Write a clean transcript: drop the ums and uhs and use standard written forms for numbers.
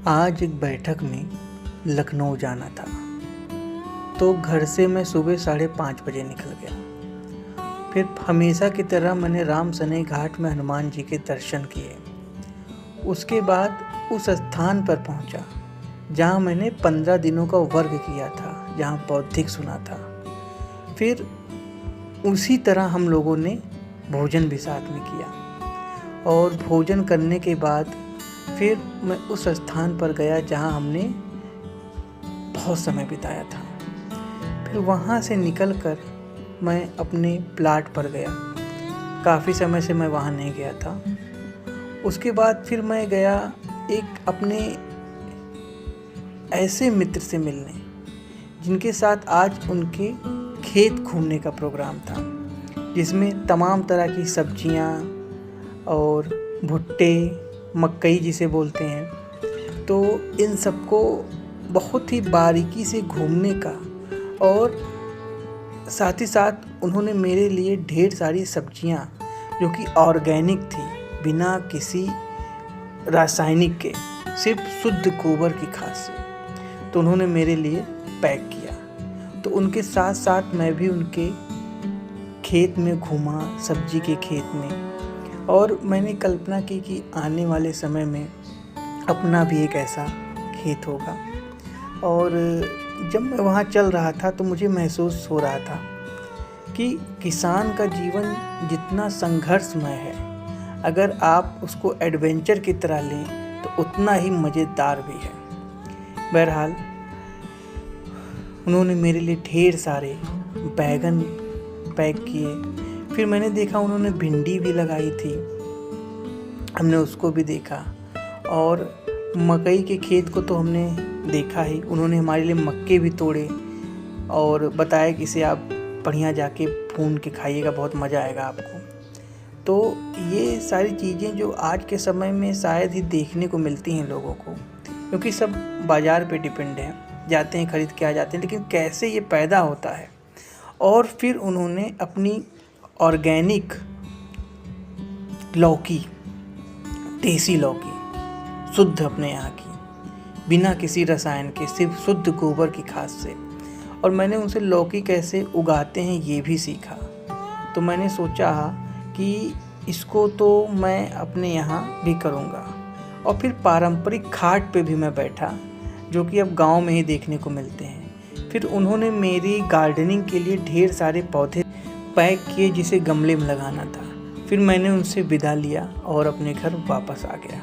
आज एक बैठक में लखनऊ जाना था, तो घर से मैं सुबह 5:30 बजे निकल गया। फिर हमेशा की तरह मैंने राम सनेई घाट में हनुमान जी के दर्शन किए। उसके बाद उस स्थान पर पहुंचा जहां मैंने 15 दिनों का वर्ग किया था, जहां बौद्धिक सुना था। फिर उसी तरह हम लोगों ने भोजन भी साथ में किया और भोजन करने के बाद फिर मैं उस स्थान पर गया जहां हमने बहुत समय बिताया था। फिर वहां से निकलकर मैं अपने प्लाट पर गया। काफ़ी समय से मैं वहां नहीं गया था। उसके बाद फिर मैं गया एक अपने ऐसे मित्र से मिलने जिनके साथ आज उनके खेत घूमने का प्रोग्राम था, जिसमें तमाम तरह की सब्जियां और भुट्टे, मकई जिसे बोलते हैं, तो इन सबको बहुत ही बारीकी से घूमने का, और साथ ही साथ उन्होंने मेरे लिए ढेर सारी सब्जियां जो कि ऑर्गेनिक थी, बिना किसी रासायनिक के, सिर्फ शुद्ध गोबर की खाद से, तो उन्होंने मेरे लिए पैक किया। तो उनके साथ साथ मैं भी उनके खेत में घूमा, सब्जी के खेत में, और मैंने कल्पना की कि आने वाले समय में अपना भी एक ऐसा खेत होगा। और जब मैं वहाँ चल रहा था तो मुझे महसूस हो रहा था कि किसान का जीवन जितना संघर्षमय है, अगर आप उसको एडवेंचर की तरह लें तो उतना ही मज़ेदार भी है। बहरहाल उन्होंने मेरे लिए ढेर सारे बैगन पैक किए। फिर मैंने देखा उन्होंने भिंडी भी लगाई थी, हमने उसको भी देखा। और मकई के खेत को तो हमने देखा ही। उन्होंने हमारे लिए मक्के भी तोड़े और बताया कि इसे आप बढ़िया जाके भून के खाइएगा, बहुत मज़ा आएगा आपको। तो ये सारी चीज़ें जो आज के समय में शायद ही देखने को मिलती हैं लोगों को, क्योंकि सब बाज़ार पे डिपेंड हैं, जाते हैं खरीद के आ जाते हैं। लेकिन कैसे ये पैदा होता है। और फिर उन्होंने अपनी ऑर्गेनिक लौकी, देसी लौकी, शुद्ध अपने यहाँ की, बिना किसी रसायन के, सिर्फ शुद्ध गोबर की खाद से, और मैंने उनसे लौकी कैसे उगाते हैं ये भी सीखा। तो मैंने सोचा कि इसको तो मैं अपने यहाँ भी करूँगा। और फिर पारंपरिक खाट पे भी मैं बैठा, जो कि अब गांव में ही देखने को मिलते हैं। फिर उन्होंने मेरी गार्डनिंग के लिए ढेर सारे पौधे पैक किए जिसे गमले में लगाना था। फिर मैंने उनसे विदा लिया और अपने घर वापस आ गया।